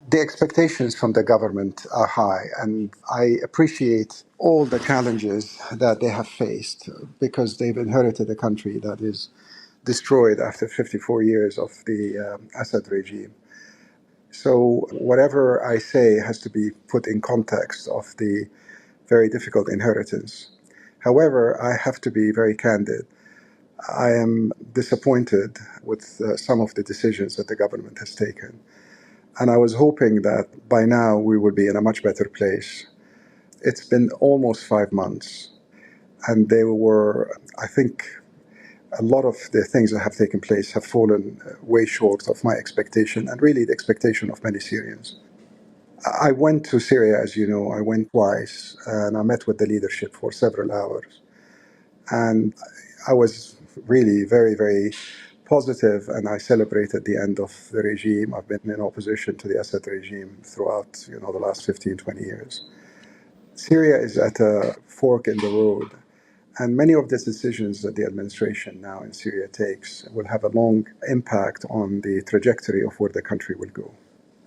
The expectations from the government are high, and I appreciate all the challenges that they have faced because they've inherited a country that is destroyed after 54 years of the Assad regime. So, whatever I say has to be put in context of the very difficult inheritance. However, I have to be very candid. I am disappointed with some of the decisions that the government has taken. And I was hoping that by now we would be in a much better place. It's been almost 5 months, and they were, I think, a lot of the things that have taken place have fallen way short of my expectation and really the expectation of many Syrians. I went to Syria, as you know, I went twice, and I met with the leadership for several hours. And I was really very, very positive, and I celebrated the end of the regime. I've been in opposition to the Assad regime throughout, the last 15, 20 years. Syria is at a fork in the road, and many of the decisions that the administration now in Syria takes will have a long impact on the trajectory of where the country will go.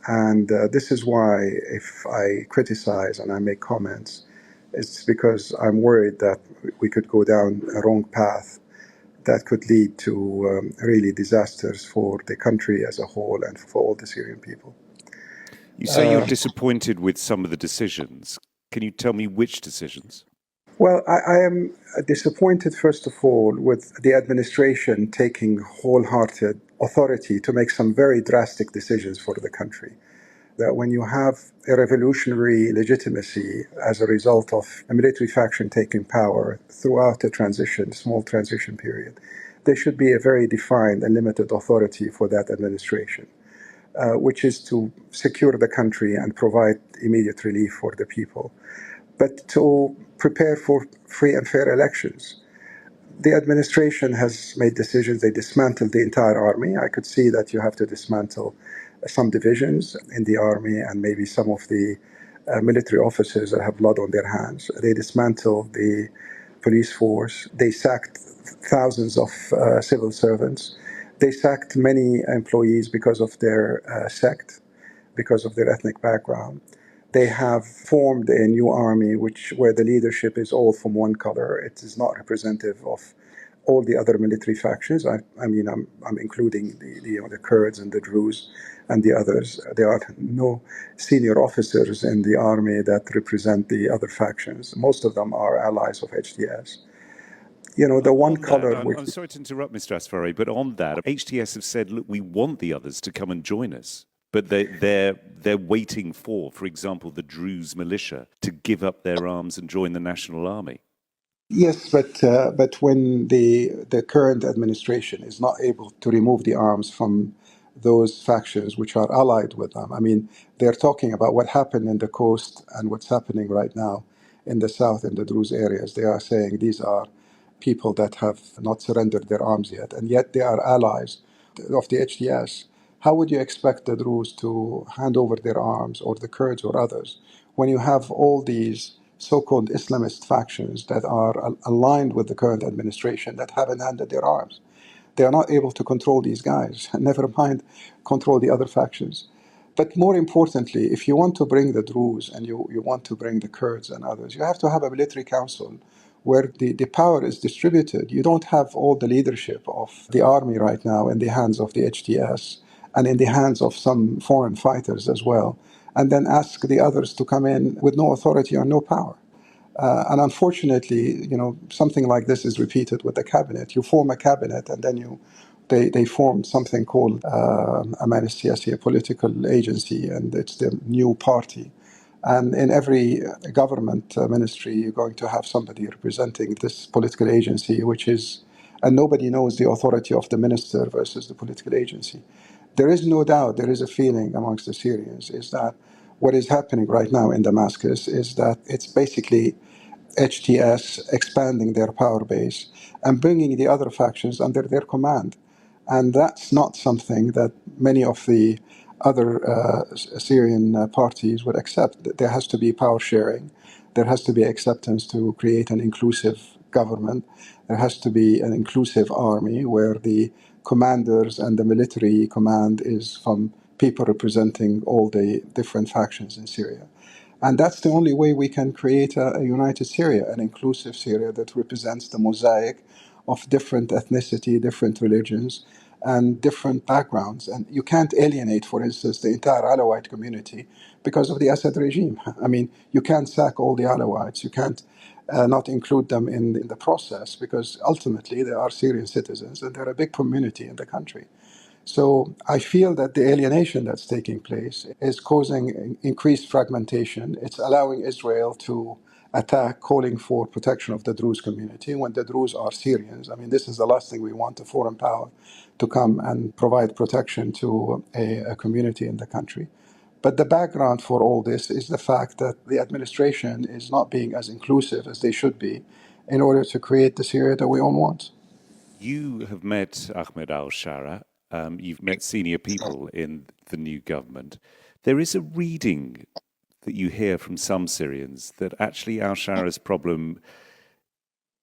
And this is why if I criticize and I make comments, it's because I'm worried that we could go down a wrong path that could lead to really disasters for the country as a whole and for all the Syrian people. You say you're disappointed with some of the decisions. Can you tell me which decisions? Well, I am disappointed, first of all, with the administration taking wholehearted authority to make some very drastic decisions for the country. That when you have a revolutionary legitimacy as a result of a military faction taking power throughout a small transition period, there should be a very defined and limited authority for that administration, which is to secure the country and provide immediate relief for the people, but to prepare for free and fair elections. The administration has made decisions. They dismantled the entire army. I could see that you have to dismantle some divisions in the army and maybe some of the military officers that have blood on their hands. They dismantled the police force. They sacked thousands of civil servants. They sacked many employees because of their sect, because of their ethnic background. They have formed a new army where the leadership is all from one color. It is not representative of all the other military factions. I'm including the Kurds and the Druze and the others. There are no senior officers in the army that represent the other factions. Most of them are allies of HTS. The one color. I'm sorry to interrupt, Mr. Asfari, but on that, HTS have said, look, we want the others to come and join us. But they're waiting for example, the Druze militia to give up their arms and join the National Army. Yes, but when the current administration is not able to remove the arms from those factions which are allied with them, they're talking about what happened in the coast and what's happening right now in the south, in the Druze areas. They are saying these are people that have not surrendered their arms yet, and yet they are allies of the HTS. How would you expect the Druze to hand over their arms, or the Kurds or others, when you have all these so-called Islamist factions that are aligned with the current administration that haven't handed their arms? They are not able to control these guys, never mind control the other factions. But more importantly, if you want to bring the Druze and you want to bring the Kurds and others, you have to have a military council where the power is distributed. You don't have all the leadership of the army right now in the hands of the HTS and in the hands of some foreign fighters as well, and then ask the others to come in with no authority or no power. And unfortunately, something like this is repeated with the cabinet. You form a cabinet, and then they form something called a political agency, and it's the new party. And in every government ministry, you're going to have somebody representing this political agency, and nobody knows the authority of the minister versus the political agency. There is no doubt, there is a feeling amongst the Syrians, is that what is happening right now in Damascus is that it's basically HTS expanding their power base and bringing the other factions under their command. And that's not something that many of the other Syrian parties would accept. There has to be power sharing. There has to be acceptance to create an inclusive government. There has to be an inclusive army where the commanders and the military command is from people representing all the different factions in Syria. And that's the only way we can create a united Syria, an inclusive Syria that represents the mosaic of different ethnicity, different religions, and different backgrounds. And you can't alienate, for instance, the entire Alawite community because of the Assad regime. I mean, you can't sack all the Alawites. You can't not include them in the process because ultimately they are Syrian citizens and they're a big community in the country. So I feel that the alienation that's taking place is causing increased fragmentation. It's allowing Israel to attack, calling for protection of the Druze community when the Druze are Syrians. I mean, this is the last thing we want, a foreign power to come and provide protection to a community in the country. But the background for all this is the fact that the administration is not being as inclusive as they should be in order to create the Syria that we all want. You have met Ahmed al-Shara. You've met senior people in the new government. There is a reading that you hear from some Syrians that actually al-Shara's problem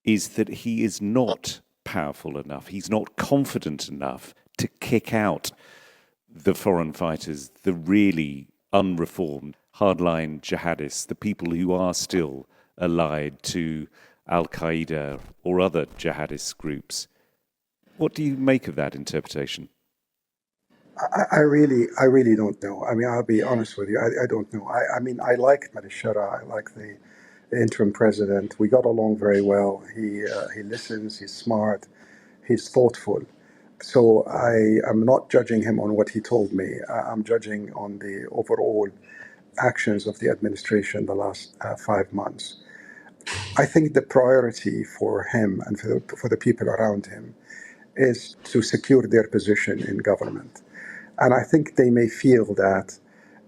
is that he is not powerful enough. He's not confident enough to kick out the foreign fighters, the really unreformed, hardline jihadists, the people who are still allied to Al-Qaeda or other jihadist groups. What do you make of that interpretation? I really don't know. I mean, I'll be honest with you. I don't know. I mean, I like Shara. I like the interim president. We got along very well. He listens. He's smart. He's thoughtful. So I am not judging him on what he told me. I'm judging on the overall actions of the administration the last 5 months. I think the priority for him and for the people around him is to secure their position in government. And I think they may feel that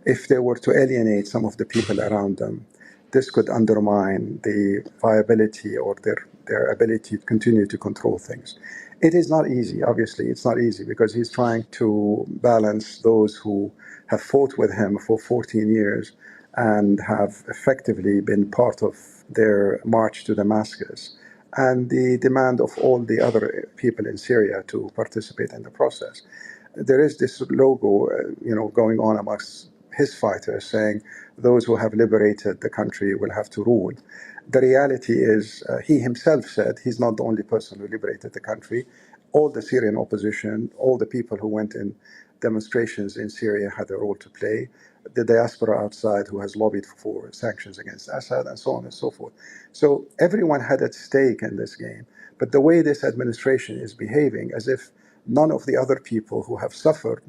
if they were to alienate some of the people around them, this could undermine the viability or their ability to continue to control things. It is not easy, obviously. It's not easy because he's trying to balance those who have fought with him for 14 years and have effectively been part of their march to Damascus and the demand of all the other people in Syria to participate in the process. There is this logo, going on amongst his fighters saying those who have liberated the country will have to rule. The reality is, he himself said he's not the only person who liberated the country. All the Syrian opposition, all the people who went in demonstrations in Syria had a role to play. The diaspora outside who has lobbied for sanctions against Assad and so on and so forth. So everyone had at stake in this game. But the way this administration is behaving, as if none of the other people who have suffered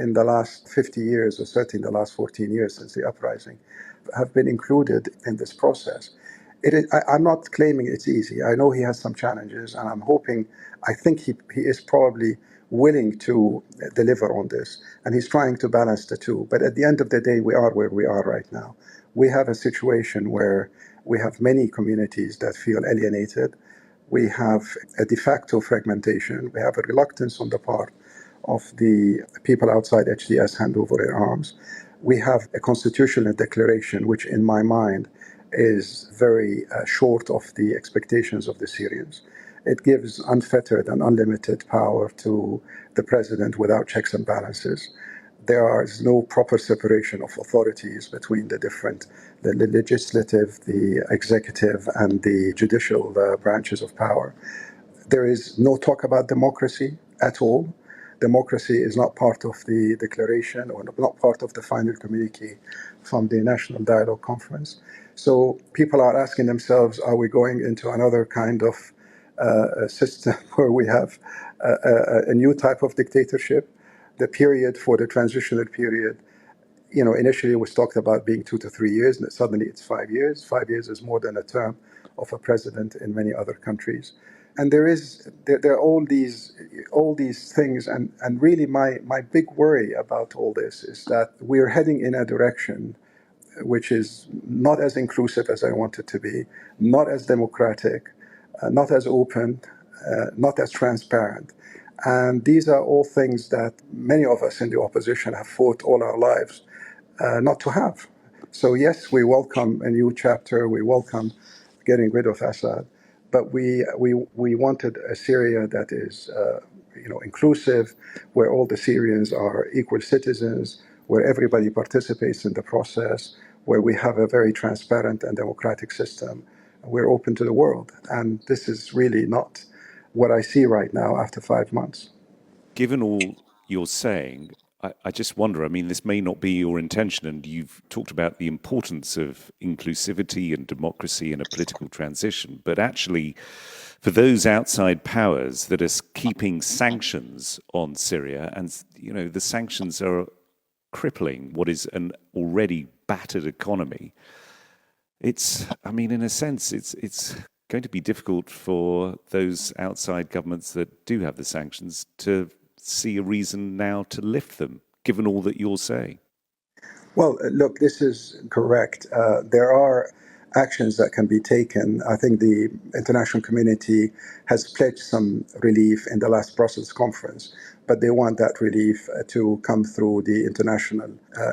in the last 50 years, or certainly in the last 14 years since the uprising, have been included in this process. I'm not claiming it's easy. I know he has some challenges, and I think he is probably willing to deliver on this, and he's trying to balance the two. But at the end of the day, we are where we are right now. We have a situation where we have many communities that feel alienated. We have a de facto fragmentation. We have a reluctance on the part of the people outside HTS hand over their arms. We have a constitutional declaration, which in my mind is very short of the expectations of the Syrians. It gives unfettered and unlimited power to the president without checks and balances. There is no proper separation of authorities between the legislative, the executive, and the judicial branches of power. There is no talk about democracy at all. Democracy is not part of the declaration or not part of the final communique from the National Dialogue Conference. So people are asking themselves, are we going into another kind of system where we have a new type of dictatorship? The period for the transitional period, initially was talked about being 2 to 3 years, and suddenly it's 5 years. 5 years is more than a term of a president in many other countries. And there are all these things, and really my big worry about all this is that we're heading in a direction which is not as inclusive as I want it to be, not as democratic, not as open, not as transparent. And these are all things that many of us in the opposition have fought all our lives not to have. So yes, we welcome a new chapter, we welcome getting rid of Assad, but we wanted a Syria that is inclusive, where all the Syrians are equal citizens, where everybody participates in the process, where we have a very transparent and democratic system. We're open to the world. And this is really not what I see right now after 5 months. Given all you're saying, I just wonder, I mean, this may not be your intention, and you've talked about the importance of inclusivity and democracy in a political transition, but actually, for those outside powers that are keeping sanctions on Syria, and, the sanctions are crippling what is an already battered economy, in a sense, it's going to be difficult for those outside governments that do have the sanctions to see a reason now to lift them, given all that you're saying. Well, look, this is correct. There are actions that can be taken. I think the international community has pledged some relief in the last Brussels conference, but they want that relief to come through the international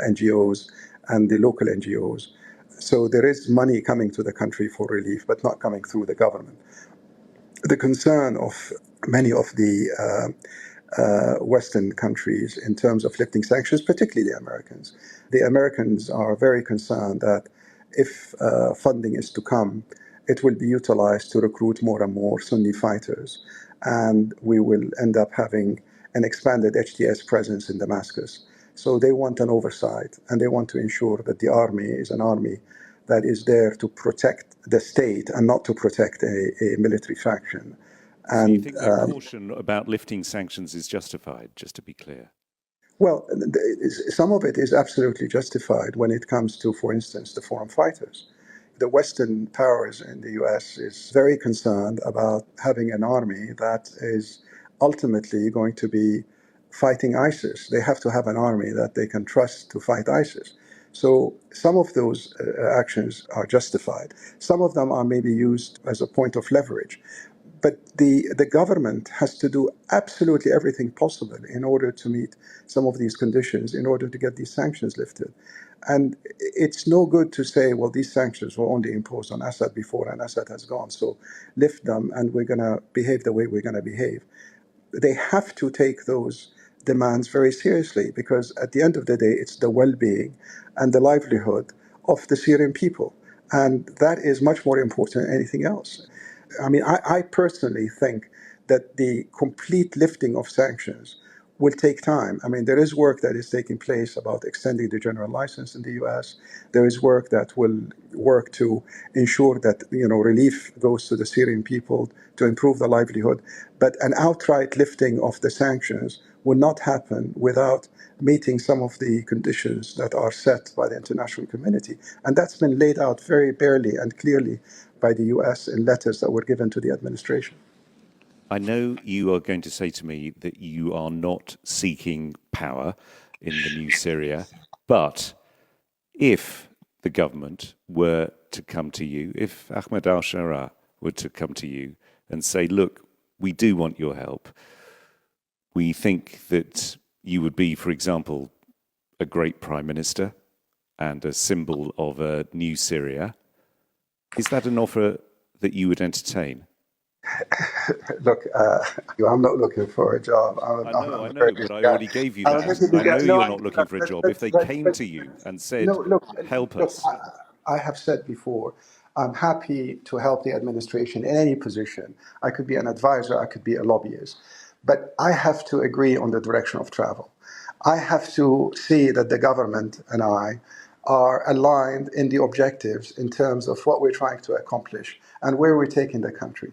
NGOs and the local NGOs. So there is money coming to the country for relief, but not coming through the government. The concern of many of the Western countries in terms of lifting sanctions, particularly the Americans are very concerned that if funding is to come, it will be utilized to recruit more and more Sunni fighters, and we will end up having an expanded HTS presence in Damascus. So they want an oversight, and they want to ensure that the army is an army that is there to protect the state and not to protect a military faction. So you think that caution about lifting sanctions is justified, just to be clear? Well, some of it is absolutely justified when it comes to, for instance, the foreign fighters. The Western powers in the US is very concerned about having an army that is ultimately going to be fighting ISIS. They have to have an army that they can trust to fight ISIS. So some of those actions are justified. Some of them are maybe used as a point of leverage. But the government has to do absolutely everything possible in order to meet some of these conditions, in order to get these sanctions lifted. And it's no good to say, well, these sanctions were only imposed on Assad before and Assad has gone, so lift them and we're going to behave the way we're going to behave. They have to take those demands very seriously, because at the end of the day, it's the well-being and the livelihood of the Syrian people. And that is much more important than anything else. I personally think that the complete lifting of sanctions will take time. There is work that is taking place about extending the general license in the US. There is work that will work to ensure that relief goes to the Syrian people to improve the livelihood. But an outright lifting of the sanctions will not happen without meeting some of the conditions that are set by the international community. And that's been laid out very barely and clearly by the US in letters that were given to the administration. I know you are going to say to me that you are not seeking power in the new Syria, but if the government were to come to you, if Ahmed al-Sharaa were to come to you and say, look, we do want your help, we think that you would be, for example, a great prime minister and a symbol of a new Syria, is that an offer that you would entertain? Look, I'm not looking for a job. I know, but I already gave you that. I know you're not looking for a job. If they came to you and said, help us. I have said before, I'm happy to help the administration in any position. I could be an advisor, I could be a lobbyist. But I have to agree on the direction of travel. I have to see that the government and I are aligned in the objectives in terms of what we're trying to accomplish and where we're taking the country.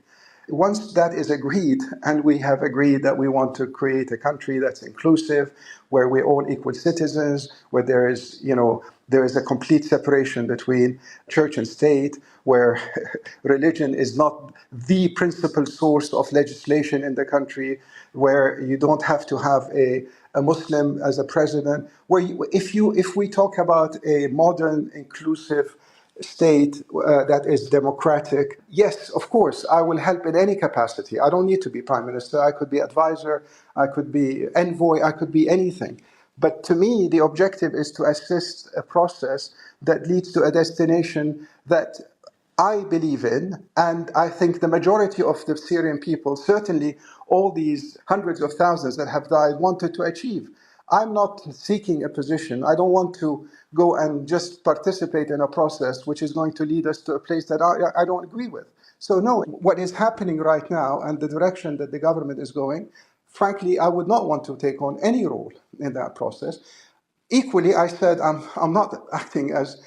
Once that is agreed, and we have agreed that we want to create a country that's inclusive, where we're all equal citizens, where there is a complete separation between church and state, where religion is not the principal source of legislation in the country, where you don't have to have a Muslim as a president, if we talk about a modern, inclusive state that is democratic, yes, of course, I will help in any capacity. I don't need to be prime minister. I could be advisor, I could be envoy, I could be anything. But to me, the objective is to assist a process that leads to a destination that I believe in, and I think the majority of the Syrian people, certainly all these hundreds of thousands that have died, wanted to achieve. I'm not seeking a position. I don't want to go and just participate in a process which is going to lead us to a place that I don't agree with. So no, what is happening right now and the direction that the government is going, frankly, I would not want to take on any role in that process. Equally, I said I'm not acting as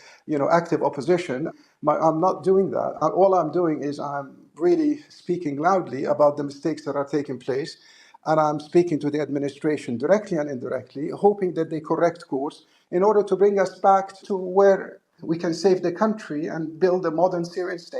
active opposition. I'm not doing that. All I'm doing is I'm really speaking loudly about the mistakes that are taking place, and I'm speaking to the administration directly and indirectly, hoping that they correct course in order to bring us back to where we can save the country and build a modern Syrian state.